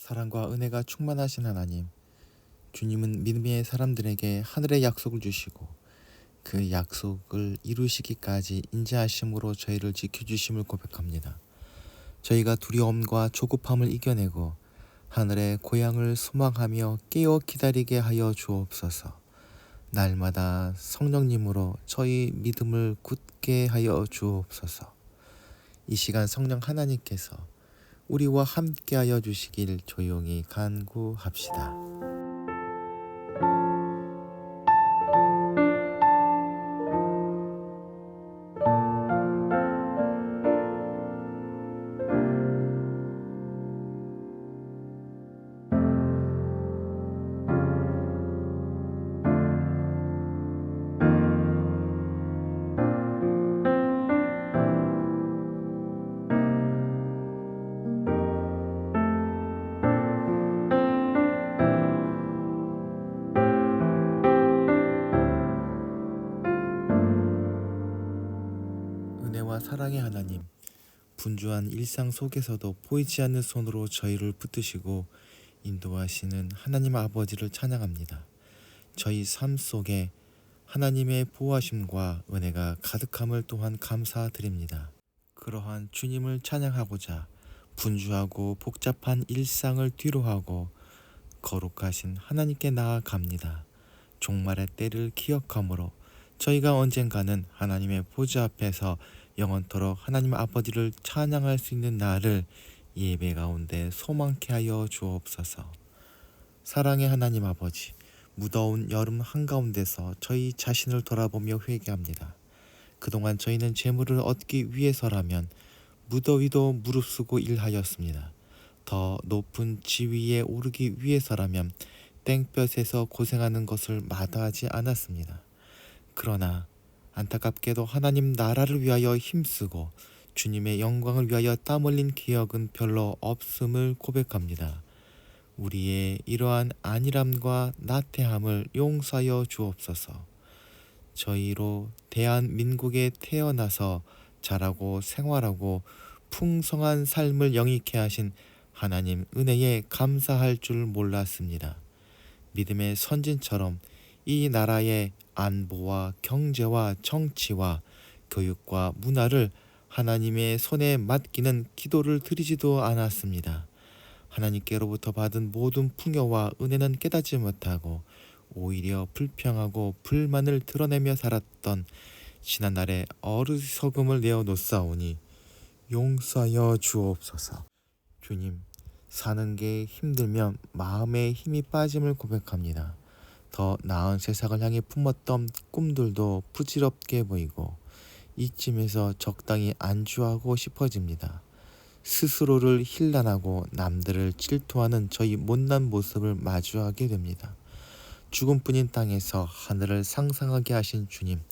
사랑과 은혜가 충만하신 하나님, 주님은 믿음의 사람들에게 하늘의 약속을 주시고 그 약속을 이루시기까지 인자하심으로 저희를 지켜주심을 고백합니다. 저희가 두려움과 조급함을 이겨내고 하늘의 고향을 소망하며 깨어 기다리게 하여 주옵소서. 날마다 성령님으로 저희 믿음을 굳게 하여 주옵소서. 이 시간 성령 하나님께서 우리와 함께하여 주시길 조용히 간구합시다. 은혜와 사랑의 하나님, 분주한 일상 속에서도 보이지 않는 손으로 저희를 붙드시고 인도하시는 하나님 아버지를 찬양합니다. 저희 삶 속에 하나님의 보호하심과 은혜가 가득함을 또한 감사드립니다. 그러한 주님을 찬양하고자 분주하고 복잡한 일상을 뒤로하고 거룩하신 하나님께 나아갑니다. 종말의 때를 기억함으로 저희가 언젠가는 하나님의 보좌 앞에서 영원토록 하나님 아버지를 찬양할 수 있는 날을 예배 가운데 소망케 하여 주옵소서. 사랑의 하나님 아버지, 무더운 여름 한가운데서 저희 자신을 돌아보며 회개합니다. 그동안 저희는 재물을 얻기 위해서라면 무더위도 무릅쓰고 일하였습니다. 더 높은 지위에 오르기 위해서라면 땡볕에서 고생하는 것을 마다하지 않았습니다. 그러나 안타깝게도 하나님 나라를 위하여 힘쓰고 주님의 영광을 위하여 땀 흘린 기억은 별로 없음을 고백합니다. 우리의 이러한 안일함과 나태함을 용서하여 주옵소서. 저희로 대한민국에 태어나서 자라고 생활하고 풍성한 삶을 영위케 하신 하나님 은혜에 감사할 줄 몰랐습니다. 믿음의 선진처럼 이 나라의 안보와 경제와 정치와 교육과 문화를 하나님의 손에 맡기는 기도를 드리지도 않았습니다. 하나님께로부터 받은 모든 풍요와 은혜는 깨닫지 못하고 오히려 불평하고 불만을 드러내며 살았던 지난날의 어리석음을 내어놓사오니 용서하여 주옵소서. 주님, 사는 게 힘들면 마음의 힘이 빠짐을 고백합니다. 더 나은 세상을 향해 품었던 꿈들도 부질없게 보이고 이쯤에서 적당히 안주하고 싶어집니다. 스스로를 힐난하고 남들을 질투하는 저희 못난 모습을 마주하게 됩니다. 죽음뿐인 땅에서 하늘을 상상하게 하신 주님,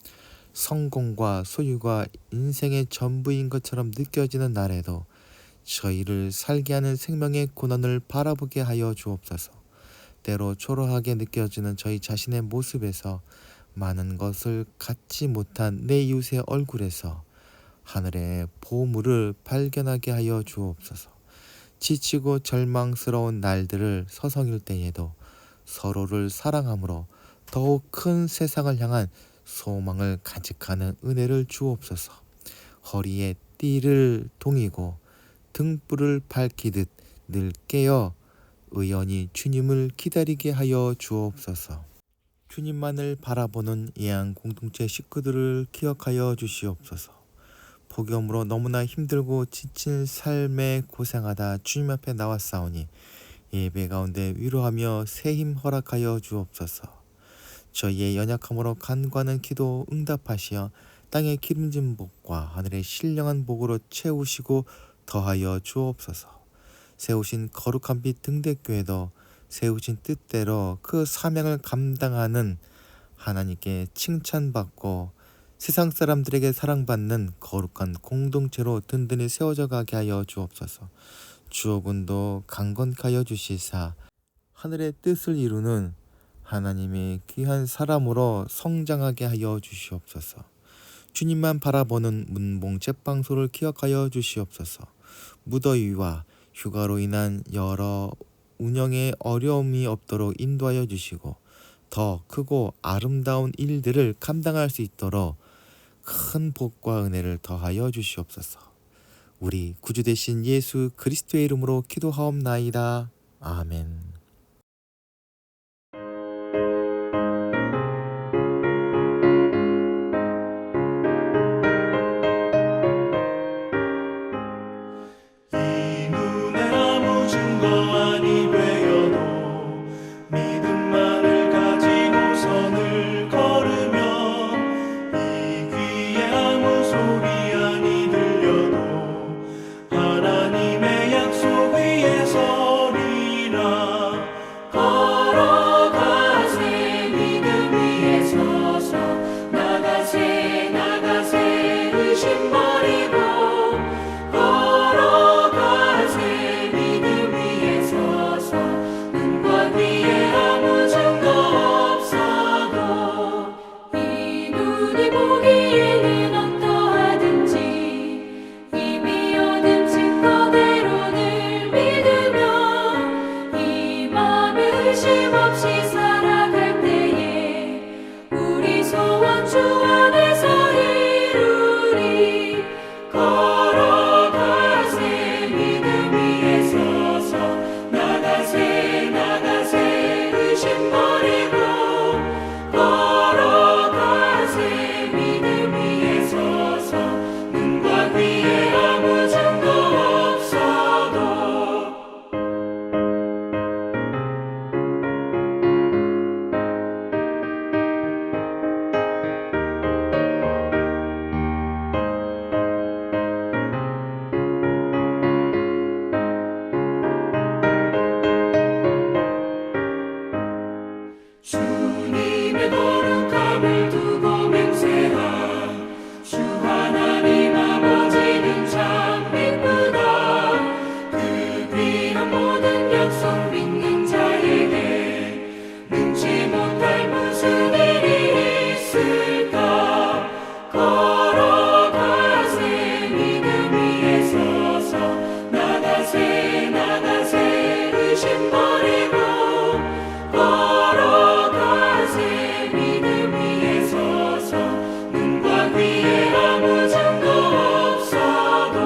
성공과 소유가 인생의 전부인 것처럼 느껴지는 날에도 저희를 살게 하는 생명의 고난을 바라보게 하여 주옵소서. 때로 초라하게 느껴지는 저희 자신의 모습에서 많은 것을 갖지 못한 내 이웃의 얼굴에서 하늘의 보물을 발견하게 하여 주옵소서. 지치고 절망스러운 날들을 서성일 때에도 서로를 사랑함으로 더욱 큰 세상을 향한 소망을 간직하는 은혜를 주옵소서. 허리에 띠를 동이고 등불을 밝히듯 늘 깨어 의연히 주님을 기다리게 하여 주옵소서. 주님만을 바라보는 예한 공동체 식구들을 기억하여 주시옵소서. 폭염으로 너무나 힘들고 지친 삶에 고생하다 주님 앞에 나왔사오니 예배 가운데 위로하며 새 힘 허락하여 주옵소서. 저희의 연약함으로 간구하는 기도 응답하시어 땅의 기름진 복과 하늘의 신령한 복으로 채우시고 더하여 주옵소서. 세우신 거룩한 빛 등대교회도 세우신 뜻대로 그 사명을 감당하는 하나님께 칭찬받고 세상 사람들에게 사랑받는 거룩한 공동체로 든든히 세워져 가게 하여 주옵소서. 주어군도 강건케 하여 주시사 하늘의 뜻을 이루는 하나님의 귀한 사람으로 성장하게 하여 주시옵소서. 주님만 바라보는 문봉 책방소를 기억하여 주시옵소서. 무더위와 휴가로 인한 여러 운영에 어려움이 없도록 인도하여 주시고 더 크고 아름다운 일들을 감당할 수 있도록 큰 복과 은혜를 더하여 주시옵소서. 우리 구주 되신 예수 그리스도의 이름으로 기도하옵나이다. 아멘. 이 눈에 아무 증거 아니 되어도 믿음만을 가지고 선을 걸으면 이 귀에 아무 소리 아니 들려도 하나님의 약속 위에 서리라. 걸어가세 믿음 위에 서서 나가세 나가세 의심 버리고 걸어가세 믿음 위에 서서 눈과 귀에 아무 증거 없어도 이 눈이 보기에는 어떠하든지 이미 얻은 증거대로 늘 믿으면 이 맘에 의심 없이 살아갈 때에 우리 소원 주 안에서 이루리. 걸어가세 믿음 위에 서서 나가세 나가세 의심 버리고 걸어가세 믿음 위에 서서 눈과 귀에 아무 증거 없어도 주님의 거룩함을 두고 맹세한 주 하나님 아버지는 참 이쁘다. 그 귀한 모든 약속 믿는 자에게 능치 못할 무슨 일이 있을까. 걸어가세 믿음 위에 서서 나가세 나가세 의심 버리고 걸어가세 믿음 위에 서서 눈과 귀에 아무 증거 없어도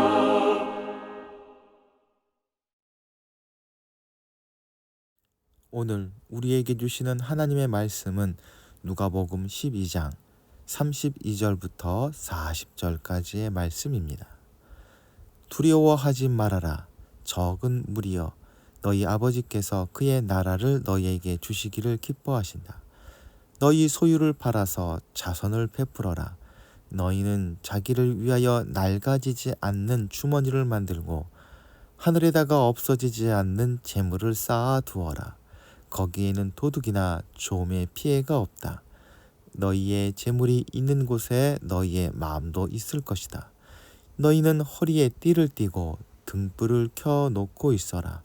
오늘 우리에게 주시는 하나님의 말씀은 누가복음 12장 32절부터 40절까지의 말씀입니다. 두려워하지 말아라. 적은 무리여, 너희 아버지께서 그의 나라를 너희에게 주시기를 기뻐하신다. 너희 소유를 팔아서 자선을 베풀어라. 너희는 자기를 위하여 낡아지지 않는 주머니를 만들고 하늘에다가 없어지지 않는 재물을 쌓아 두어라. 거기에는 도둑이나 조음의 피해가 없다. 너희의 재물이 있는 곳에 너희의 마음도 있을 것이다. 너희는 허리에 띠를 띠고 등불을 켜 놓고 있어라.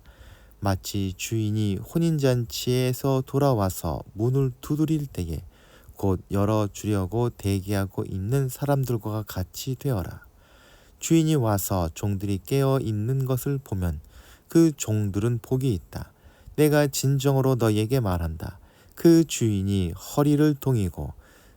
마치 주인이 혼인잔치에서 돌아와서 문을 두드릴 때에 곧 열어주려고 대기하고 있는 사람들과 같이 되어라. 주인이 와서 종들이 깨어 있는 것을 보면 그 종들은 복이 있다. 내가 진정으로 너희에게 말한다. 그 주인이 허리를 동이고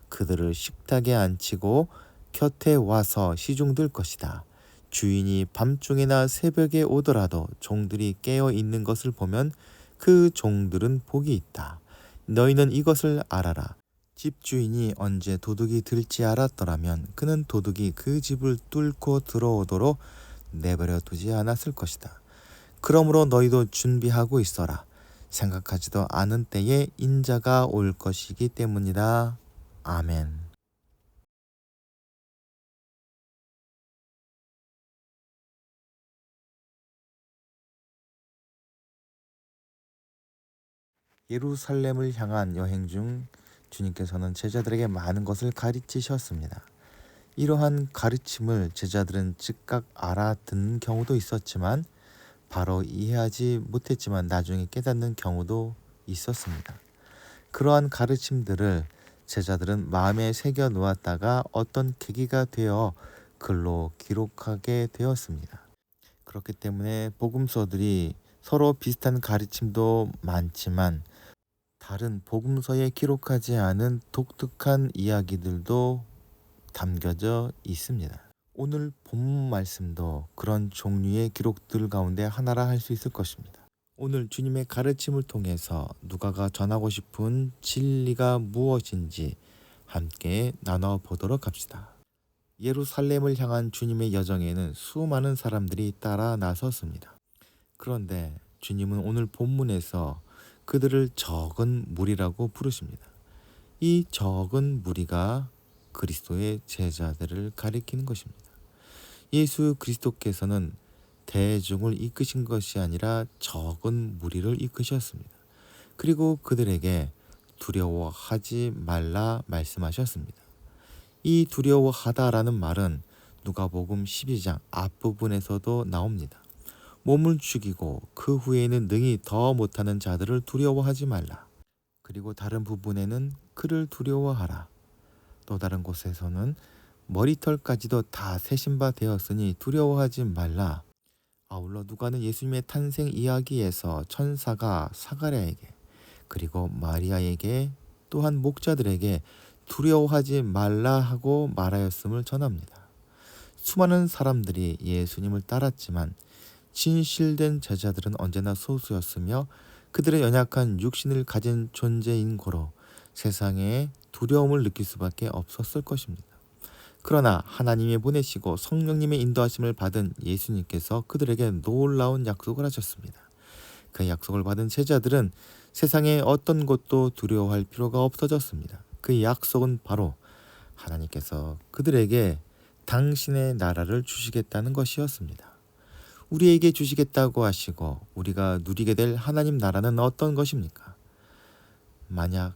그들을 식탁에 앉히고 곁에 와서 시중들 것이다. 주인이 밤중이나 새벽에 오더라도 종들이 깨어 있는 것을 보면 그 종들은 복이 있다. 너희는 이것을 알아라. 집주인이 언제 도둑이 들지 알았더라면 그는 도둑이 그 집을 뚫고 들어오도록 내버려 두지 않았을 것이다. 그러므로 너희도 준비하고 있어라. 생각하지도 않은 때에 인자가 올 것이기 때문이다. 아멘. 예루살렘을 향한 여행 중 주님께서는 제자들에게 많은 것을 가르치셨습니다. 이러한 가르침을 제자들은 즉각 알아듣는 경우도 있었지만 바로 이해하지 못했지만 나중에 깨닫는 경우도 있었습니다. 그러한 가르침들을 제자들은 마음에 새겨 놓았다가 어떤 계기가 되어 글로 기록하게 되었습니다. 그렇기 때문에 복음서들이 서로 비슷한 가르침도 많지만 다른 복음서에 기록하지 않은 독특한 이야기들도 담겨져 있습니다. 오늘 본문 말씀도 그런 종류의 기록들 가운데 하나라 할 수 있을 것입니다. 오늘 주님의 가르침을 통해서 누가가 전하고 싶은 진리가 무엇인지 함께 나눠보도록 합시다. 예루살렘을 향한 주님의 여정에는 수많은 사람들이 따라 나섰습니다. 그런데 주님은 오늘 본문에서 그들을 적은 무리라고 부르십니다. 이 적은 무리가 그리스도의 제자들을 가리키는 것입니다. 예수 그리스도께서는 대중을 이끄신 것이 아니라 적은 무리를 이끄셨습니다. 그리고 그들에게 두려워하지 말라 말씀하셨습니다. 이 두려워하다라는 말은 누가복음 12장 앞부분에서도 나옵니다. 몸을 죽이고 그 후에는 능히 더 못하는 자들을 두려워하지 말라. 그리고 다른 부분에는 그를 두려워하라. 또 다른 곳에서는 머리털까지도 다 세신 바 되었으니 두려워하지 말라. 아울러 누가는 예수님의 탄생 이야기에서 천사가 사가랴에게 그리고 마리아에게 또한 목자들에게 두려워하지 말라 하고 말하였음을 전합니다. 수많은 사람들이 예수님을 따랐지만 진실된 제자들은 언제나 소수였으며 그들의 연약한 육신을 가진 존재인 고로 세상에 두려움을 느낄 수밖에 없었을 것입니다. 그러나 하나님이 보내시고 성령님의 인도하심을 받은 예수님께서 그들에게 놀라운 약속을 하셨습니다. 그 약속을 받은 제자들은 세상의 어떤 것도 두려워할 필요가 없어졌습니다. 그 약속은 바로 하나님께서 그들에게 당신의 나라를 주시겠다는 것이었습니다. 우리에게 주시겠다고 하시고 우리가 누리게 될 하나님 나라는 어떤 것입니까? 만약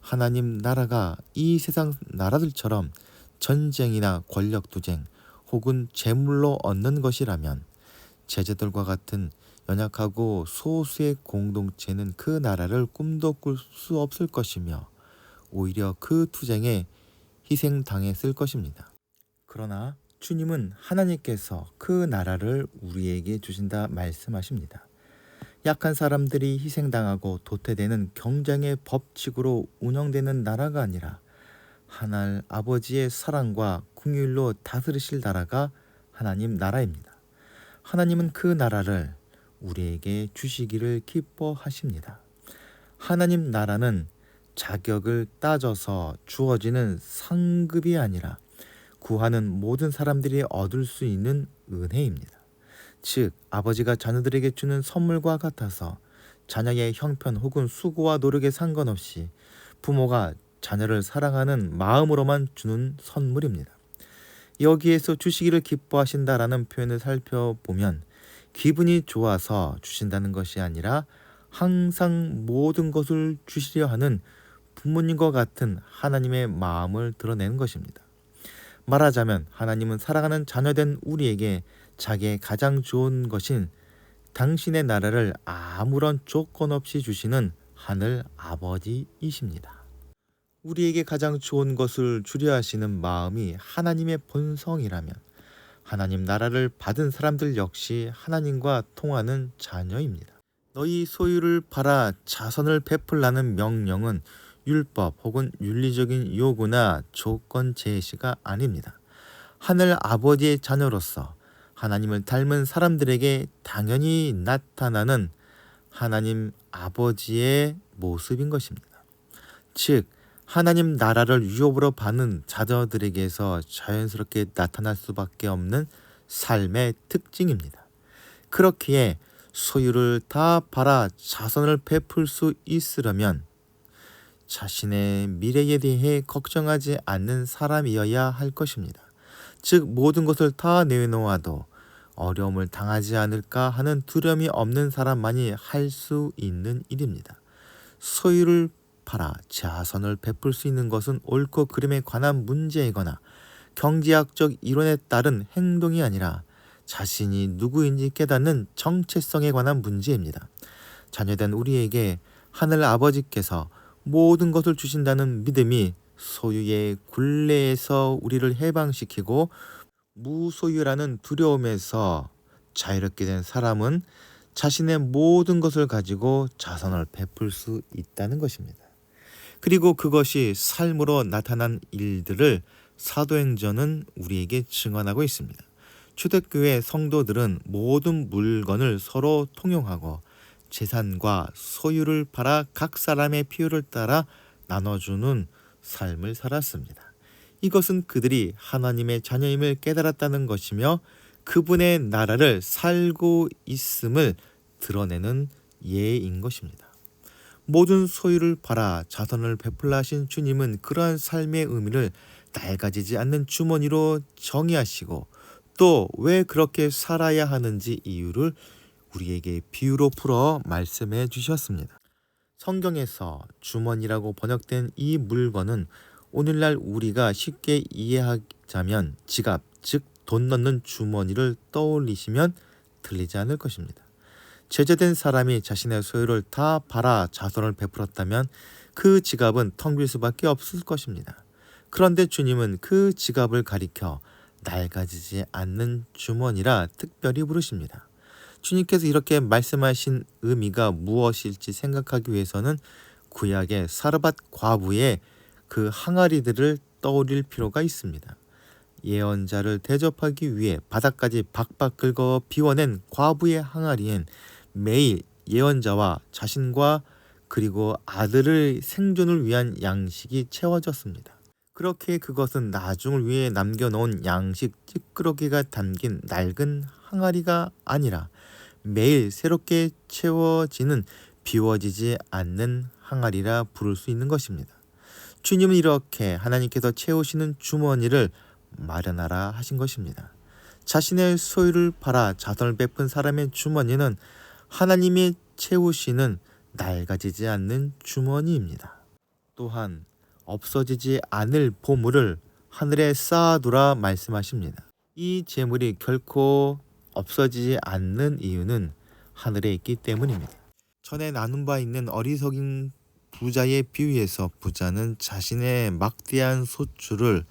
하나님 나라가 이 세상 나라들처럼 전쟁이나 권력투쟁 혹은 재물로 얻는 것이라면 제자들과 같은 연약하고 소수의 공동체는 그 나라를 꿈도 꿀 수 없을 것이며 오히려 그 투쟁에 희생당했을 것입니다. 그러나 주님은 하나님께서 그 나라를 우리에게 주신다 말씀하십니다. 약한 사람들이 희생당하고 도태되는 경쟁의 법칙으로 운영되는 나라가 아니라 하늘 아버지의 사랑과 긍휼로 다스리실 나라가 하나님 나라입니다. 하나님은 그 나라를 우리에게 주시기를 기뻐하십니다. 하나님 나라는 자격을 따져서 주어지는 상급이 아니라 구하는 모든 사람들이 얻을 수 있는 은혜입니다. 즉 아버지가 자녀들에게 주는 선물과 같아서 자녀의 형편 혹은 수고와 노력에 상관없이 부모가 자녀를 사랑하는 마음으로만 주는 선물입니다. 여기에서 주시기를 기뻐하신다라는 표현을 살펴보면 기분이 좋아서 주신다는 것이 아니라 항상 모든 것을 주시려 하는 부모님과 같은 하나님의 마음을 드러내는 것입니다. 말하자면 하나님은 사랑하는 자녀된 우리에게 자기의 가장 좋은 것인 당신의 나라를 아무런 조건 없이 주시는 하늘 아버지이십니다. 우리에게 가장 좋은 것을 주려 하시는 마음이 하나님의 본성이라면 하나님 나라를 받은 사람들 역시 하나님과 통하는 자녀입니다. 너희 소유를 팔아 자선을 베풀라는 명령은 율법 혹은 윤리적인 요구나 조건 제시가 아닙니다. 하늘 아버지의 자녀로서 하나님을 닮은 사람들에게 당연히 나타나는 하나님 아버지의 모습인 것입니다. 즉 하나님 나라를 유업으로 받는 자녀들에게서 자연스럽게 나타날 수밖에 없는 삶의 특징입니다. 그렇기에 소유를 다 팔아 자선을 베풀 수 있으려면 자신의 미래에 대해 걱정하지 않는 사람이어야 할 것입니다. 즉 모든 것을 다 내놓아도 어려움을 당하지 않을까 하는 두려움이 없는 사람만이 할 수 있는 일입니다. 소유를 팔아 자선을 베풀 수 있는 것은 옳고 그름에 관한 문제이거나 경제학적 이론에 따른 행동이 아니라 자신이 누구인지 깨닫는 정체성에 관한 문제입니다. 자녀된 우리에게 하늘 아버지께서 모든 것을 주신다는 믿음이 소유의 굴레에서 우리를 해방시키고 무소유라는 두려움에서 자유롭게 된 사람은 자신의 모든 것을 가지고 자선을 베풀 수 있다는 것입니다. 그리고 그것이 삶으로 나타난 일들을 사도행전은 우리에게 증언하고 있습니다. 초대교회 성도들은 모든 물건을 서로 통용하고 재산과 소유를 팔아 각 사람의 필요를 따라 나눠주는 삶을 살았습니다. 이것은 그들이 하나님의 자녀임을 깨달았다는 것이며 그분의 나라를 살고 있음을 드러내는 예인 것입니다. 모든 소유를 팔아 자선을 베풀라 하신 주님은 그러한 삶의 의미를 낡아지지 않는 주머니로 정의하시고 또 왜 그렇게 살아야 하는지 이유를 우리에게 비유로 풀어 말씀해 주셨습니다. 성경에서 주머니라고 번역된 이 물건은 오늘날 우리가 쉽게 이해하자면 지갑, 즉 돈 넣는 주머니를 떠올리시면 틀리지 않을 것입니다. 제자된 사람이 자신의 소유를 다 팔아 자선을 베풀었다면 그 지갑은 텅 빌 수밖에 없을 것입니다. 그런데 주님은 그 지갑을 가리켜 낡아지지 않는 주머니라 특별히 부르십니다. 주님께서 이렇게 말씀하신 의미가 무엇일지 생각하기 위해서는 구약의 사르밧 과부의 그 항아리들을 떠올릴 필요가 있습니다. 예언자를 대접하기 위해 바닥까지 박박 긁어 비워낸 과부의 항아리엔 매일 예언자와 자신과 그리고 아들의 생존을 위한 양식이 채워졌습니다. 그렇게 그것은 나중을 위해 남겨놓은 양식 찌끄러기가 담긴 낡은 항아리가 아니라 매일 새롭게 채워지는 비워지지 않는 항아리라 부를 수 있는 것입니다. 주님은 이렇게 하나님께서 채우시는 주머니를 마련하라 하신 것입니다. 자신의 소유를 팔아 자선을 베푼 사람의 주머니는 하나님이 채우시는 낡아지지 않는 주머니입니다. 또한 없어지지 않을 보물을 하늘에 쌓아두라 말씀하십니다. 이 재물이 결코 없어지지 않는 이유는 하늘에 있기 때문입니다. 전에 나눈 바 있는 어리석인 부자의 비유에서 부자는 자신의 막대한 소출을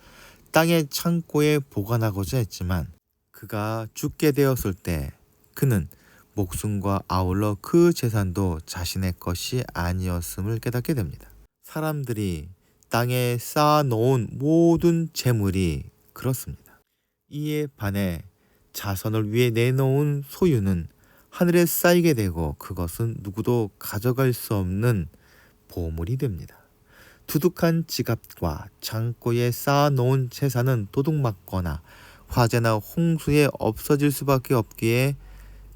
땅의 창고에 보관하고자 했지만 그가 죽게 되었을 때 그는 목숨과 아울러 그 재산도 자신의 것이 아니었음을 깨닫게 됩니다. 사람들이 땅에 쌓아놓은 모든 재물이 그렇습니다. 이에 반해 자선을 위해 내놓은 소유는 하늘에 쌓이게 되고 그것은 누구도 가져갈 수 없는 보물이 됩니다. 두둑한 지갑과 창고에 쌓아놓은 재산은 도둑맞거나 화재나 홍수에 없어질 수밖에 없기에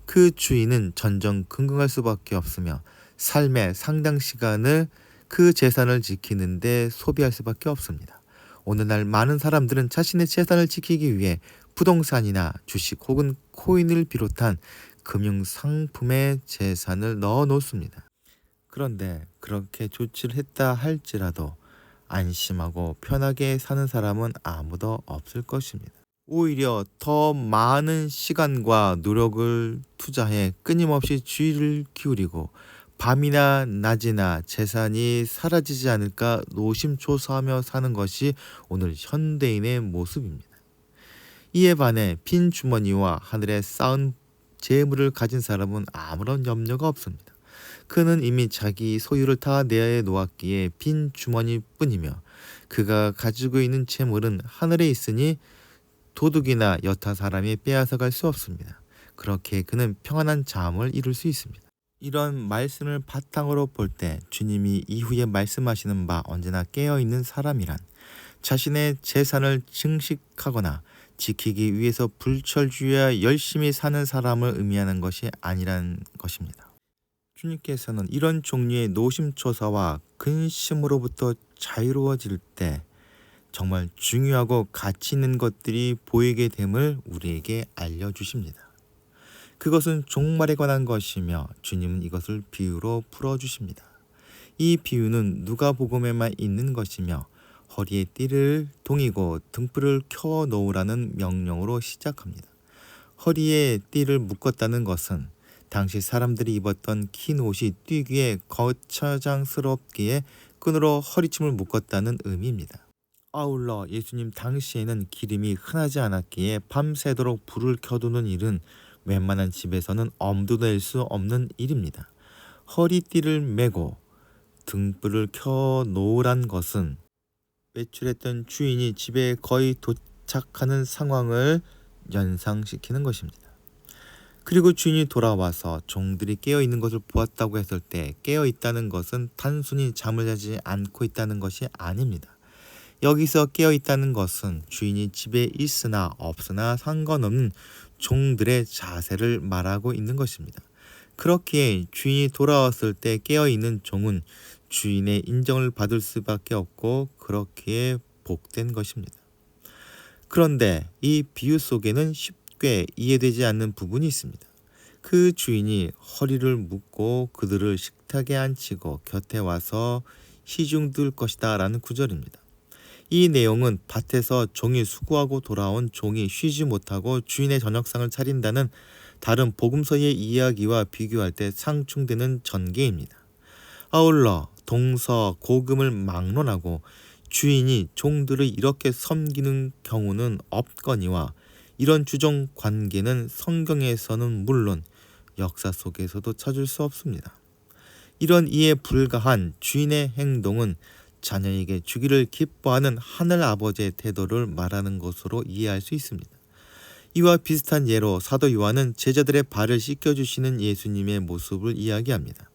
그 주인은 전전긍긍할 수밖에 없으며 삶의 상당 시간을 그 재산을 지키는 데 소비할 수밖에 없습니다. 오늘날 많은 사람들은 자신의 재산을 지키기 위해 부동산이나 주식 혹은 코인을 비롯한 금융상품에 재산을 넣어 놓습니다. 그런데 그렇게 조치를 했다 할지라도 안심하고 편하게 사는 사람은 아무도 없을 것입니다. 오히려 더 많은 시간과 노력을 투자해 끊임없이 주의를 기울이고 밤이나 낮이나 재산이 사라지지 않을까 노심초사하며 사는 것이 오늘 현대인의 모습입니다. 이에 반해 빈 주머니와 하늘에 쌓은 재물을 가진 사람은 아무런 염려가 없습니다. 그는 이미 자기 소유를 다 내놓았기에 빈 주머니뿐이며 그가 가지고 있는 재물은 하늘에 있으니 도둑이나 여타 사람이 빼앗아갈 수 없습니다. 그렇게 그는 평안한 잠을 이룰 수 있습니다. 이런 말씀을 바탕으로 볼 때 주님이 이후에 말씀하시는 바 언제나 깨어있는 사람이란 자신의 재산을 증식하거나 지키기 위해서 불철주야 열심히 사는 사람을 의미하는 것이 아니란 것입니다. 주님께서는 이런 종류의 노심초사와 근심으로부터 자유로워질 때 정말 중요하고 가치 있는 것들이 보이게 됨을 우리에게 알려주십니다. 그것은 종말에 관한 것이며 주님은 이것을 비유로 풀어주십니다. 이 비유는 누가복음에만 있는 것이며 허리에 띠를 동이고 등불을 켜 놓으라는 명령으로 시작합니다. 허리에 띠를 묶었다는 것은 당시 사람들이 입었던 긴 옷이 뛰기에 거추장스럽기에 끈으로 허리춤을 묶었다는 의미입니다. 아울러 예수님 당시에는 기름이 흔하지 않았기에 밤새도록 불을 켜두는 일은 웬만한 집에서는 엄두도 낼 수 없는 일입니다. 허리띠를 메고 등불을 켜 놓으란 것은 외출했던 주인이 집에 거의 도착하는 상황을 연상시키는 것입니다. 그리고 주인이 돌아와서 종들이 깨어 있는 것을 보았다고 했을 때 깨어 있다는 것은 단순히 잠을 자지 않고 있다는 것이 아닙니다. 여기서 깨어 있다는 것은 주인이 집에 있으나 없으나 상관없는 종들의 자세를 말하고 있는 것입니다. 그렇기에 주인이 돌아왔을 때 깨어 있는 종은 주인의 인정을 받을 수밖에 없고 그렇기에 복된 것입니다. 그런데 이 비유 속에는 쉽게 이해되지 않는 부분이 있습니다. 그 주인이 허리를 묶고 그들을 식탁에 앉히고 곁에 와서 시중 들 것이다 라는 구절입니다. 이 내용은 밭에서 종이 수고하고 돌아온 종이 쉬지 못하고 주인의 저녁상을 차린다는 다른 복음서의 이야기와 비교할 때 상충되는 전개입니다. 아울러 동서고금을 막론하고 주인이 종들을 이렇게 섬기는 경우는 없거니와 이런 주종 관계는 성경에서는 물론 역사 속에서도 찾을 수 없습니다. 이런 이에 불과한 주인의 행동은 자녀에게 주기를 기뻐하는 하늘 아버지의 태도를 말하는 것으로 이해할 수 있습니다. 이와 비슷한 예로 사도 요한은 제자들의 발을 씻겨주시는 예수님의 모습을 이야기합니다.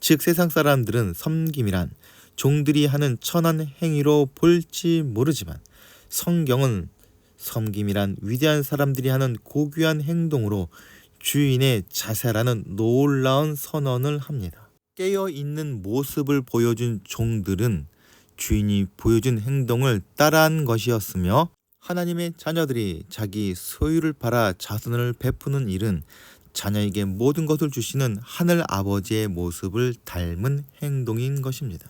즉 세상 사람들은 섬김이란 종들이 하는 천한 행위로 볼지 모르지만 성경은 섬김이란 위대한 사람들이 하는 고귀한 행동으로 주인의 자세라는 놀라운 선언을 합니다. 깨어있는 모습을 보여준 종들은 주인이 보여준 행동을 따라한 것이었으며 하나님의 자녀들이 자기 소유를 팔아 자선을 베푸는 일은 자녀에게 모든 것을 주시는 하늘 아버지의 모습을 닮은 행동인 것입니다.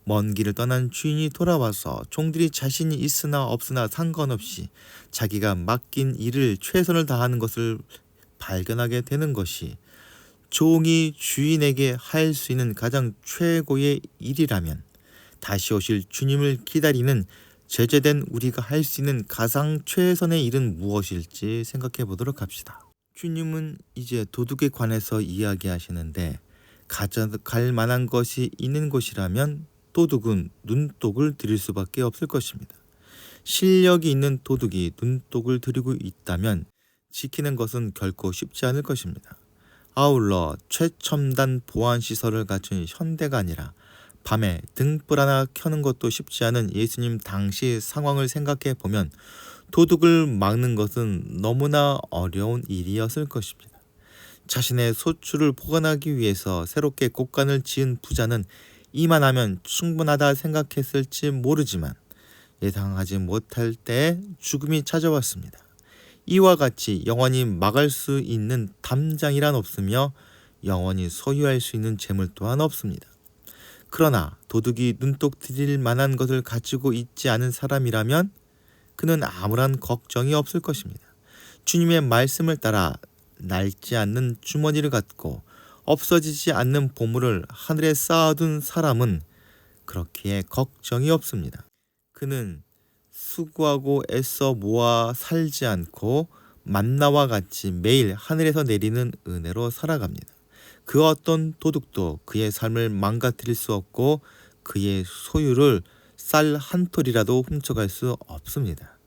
먼 길을 떠난 주인이 돌아와서 종들이 자신이 있으나 없으나 상관없이 자기가 맡긴 일을 최선을 다하는 것을 발견하게 되는 것이 종이 주인에게 할 수 있는 가장 최고의 일이라면 다시 오실 주님을 기다리는 제재된 우리가 할 수 있는 가장 최선의 일은 무엇일지 생각해 보도록 합시다. 주님은 이제 도둑에 관해서 이야기하시는데 가져갈 만한 것이 있는 곳이라면 도둑은 눈독을 들일 수밖에 없을 것입니다. 실력이 있는 도둑이 눈독을 들이고 있다면 지키는 것은 결코 쉽지 않을 것입니다. 아울러 최첨단 보안시설을 갖춘 현대가 아니라 밤에 등불 하나 켜는 것도 쉽지 않은 예수님 당시 상황을 생각해 보면 도둑을 막는 것은 너무나 어려운 일이었을 것입니다. 자신의 소출을 보관하기 위해서 새롭게 곳간을 지은 부자는 이만하면 충분하다 생각했을지 모르지만 예상하지 못할 때 죽음이 찾아왔습니다. 이와 같이 영원히 막을 수 있는 담장이란 없으며 영원히 소유할 수 있는 재물 또한 없습니다. 그러나 도둑이 눈독 들일 만한 것을 가지고 있지 않은 사람이라면 그는 아무런 걱정이 없을 것입니다. 주님의 말씀을 따라 낡지 않는 주머니를 갖고 없어지지 않는 보물을 하늘에 쌓아둔 사람은 그렇기에 걱정이 없습니다. 그는 수고하고 애써 모아 살지 않고 만나와 같이 매일 하늘에서 내리는 은혜로 살아갑니다. 그 어떤 도둑도 그의 삶을 망가뜨릴 수 없고 그의 소유를 쌀 한 톨이라도 훔쳐갈 수 없습니다.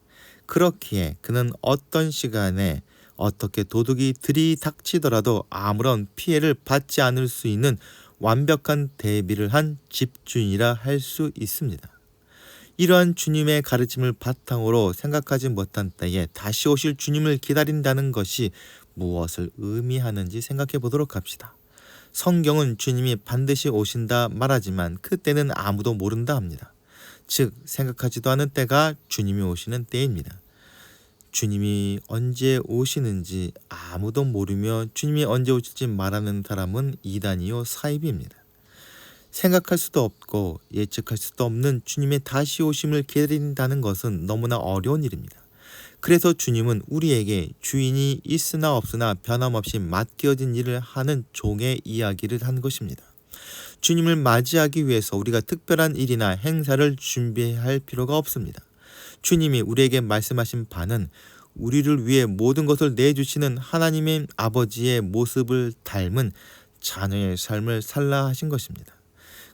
그렇기에 그는 어떤 시간에 어떻게 도둑이 들이닥치더라도 아무런 피해를 받지 않을 수 있는 완벽한 대비를 한 집주인이라 할 수 있습니다. 이러한 주님의 가르침을 바탕으로 생각하지 못한 때에 다시 오실 주님을 기다린다는 것이 무엇을 의미하는지 생각해 보도록 합시다. 성경은 주님이 반드시 오신다 말하지만 그때는 아무도 모른다 합니다. 즉 생각하지도 않은 때가 주님이 오시는 때입니다. 주님이 언제 오시는지 아무도 모르며 주님이 언제 오실지 말하는 사람은 이단이요 사입입니다. 생각할 수도 없고 예측할 수도 없는 주님의 다시 오심을 기다린다는 것은 너무나 어려운 일입니다. 그래서 주님은 우리에게 주인이 있으나 없으나 변함없이 맡겨진 일을 하는 종의 이야기를 한 것입니다. 주님을 맞이하기 위해서 우리가 특별한 일이나 행사를 준비할 필요가 없습니다. 주님이 우리에게 말씀하신 바는 우리를 위해 모든 것을 내주시는 하나님의 아버지의 모습을 닮은 자녀의 삶을 살라 하신 것입니다.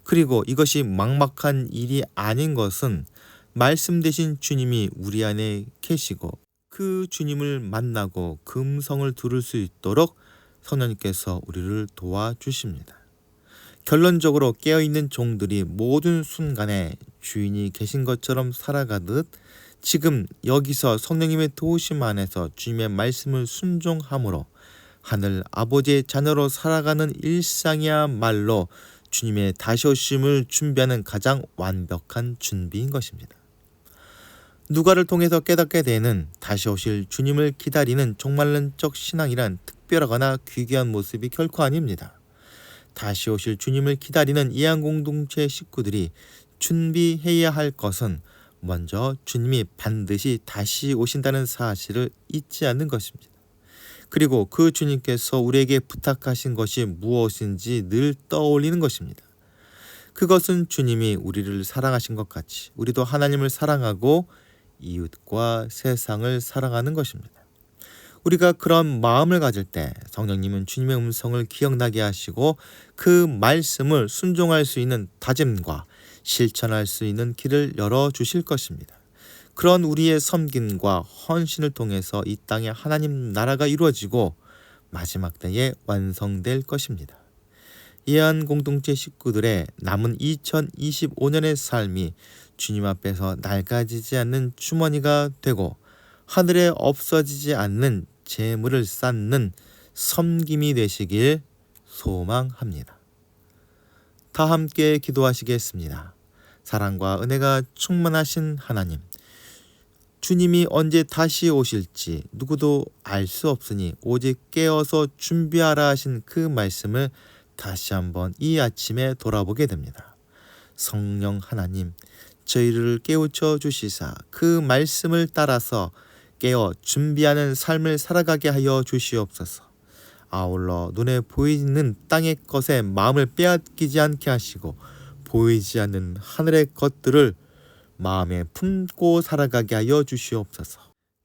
그리고 이것이 막막한 일이 아닌 것은 말씀 되신 주님이 우리 안에 계시고 그 주님을 만나고 그 음성을 들을 수 있도록 성령님께서 우리를 도와주십니다. 결론적으로 깨어있는 종들이 모든 순간에 주인이 계신 것처럼 살아가듯 지금 여기서 성령님의 도우심 안에서 주님의 말씀을 순종함으로 하늘 아버지의 자녀로 살아가는 일상이야말로 주님의 다시 오심을 준비하는 가장 완벽한 준비인 것입니다. 누가를 통해서 깨닫게 되는 다시 오실 주님을 기다리는 종말론적 신앙이란 특별하거나 귀귀한 모습이 결코 아닙니다. 다시 오실 주님을 기다리는 예안공동체 식구들이 준비해야 할 것은 먼저 주님이 반드시 다시 오신다는 사실을 잊지 않는 것입니다. 그리고 그 주님께서 우리에게 부탁하신 것이 무엇인지 늘 떠올리는 것입니다. 그것은 주님이 우리를 사랑하신 것 같이 우리도 하나님을 사랑하고 이웃과 세상을 사랑하는 것입니다. 우리가 그런 마음을 가질 때 성령님은 주님의 음성을 기억나게 하시고 그 말씀을 순종할 수 있는 다짐과 실천할 수 있는 길을 열어주실 것입니다. 그런 우리의 섬김과 헌신을 통해서 이 땅에 하나님 나라가 이루어지고 마지막 때에 완성될 것입니다. 예안 공동체 식구들의 남은 2025년의 삶이 주님 앞에서 낡아지지 않는 주머니가 되고 하늘에 없어지지 않는 재물을 쌓는 섬김이 되시길 소망합니다. 다 함께 기도하시겠습니다. 사랑과 은혜가 충만하신 하나님, 주님이 언제 다시 오실지 누구도 알 수 없으니 오직 깨어서 준비하라 하신 그 말씀을 다시 한번 이 아침에 돌아보게 됩니다. 성령 하나님, 저희를 깨우쳐 주시사 그 말씀을 따라서 깨어 준비하는 삶을 살아가게 하여 주시옵소서. 아울러 눈에 보이는 땅의 것에 마음을 빼앗기지 않게 하시고 보이지 않는 하늘의 것들을 마음에 품고 살아가게 하여 주시옵소서.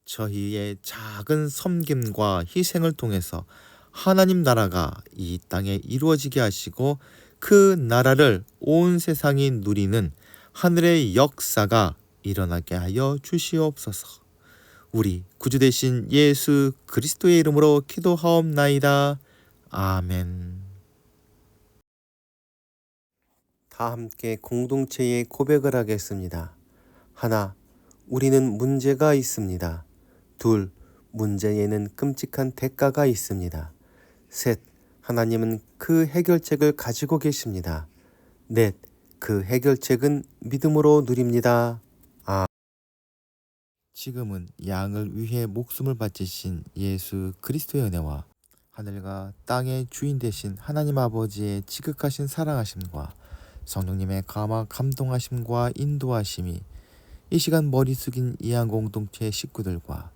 저희의 작은 섬김과 희생을 통해서 하나님 나라가 이 땅에 이루어지게 하시고 그 나라를 온 세상이 누리는 하늘의 역사가 일어나게 하여 주시옵소서. 우리 구주 되신 예수 그리스도의 이름으로 기도하옵나이다. 아멘. 다 함께 공동체의 고백을 하겠습니다. 하나, 우리는 문제가 있습니다. 둘, 문제에는 끔찍한 대가가 있습니다. 셋, 하나님은 그 해결책을 가지고 계십니다. 넷, 그 해결책은 믿음으로 누립니다. 지금은 양을 위해 목숨을 바치신 예수 그리스도의 은혜와 하늘과 땅의 주인 되신 하나님 아버지의 지극하신 사랑하심과 성령님의 감화 감동하심과 인도하심이 이 시간 머리 숙인 이항공동체 식구들과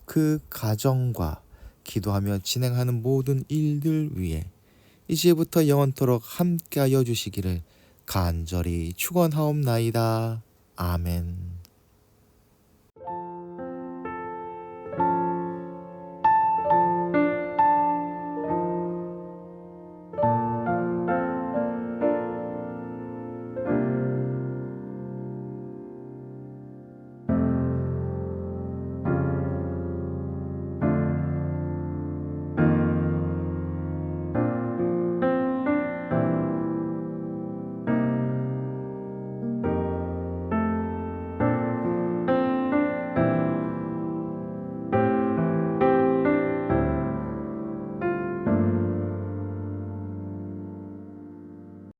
그 가정과 기도하며 진행하는 모든 일들 위에 이제부터 영원토록 함께하여 주시기를 간절히 축원하옵나이다. 아멘.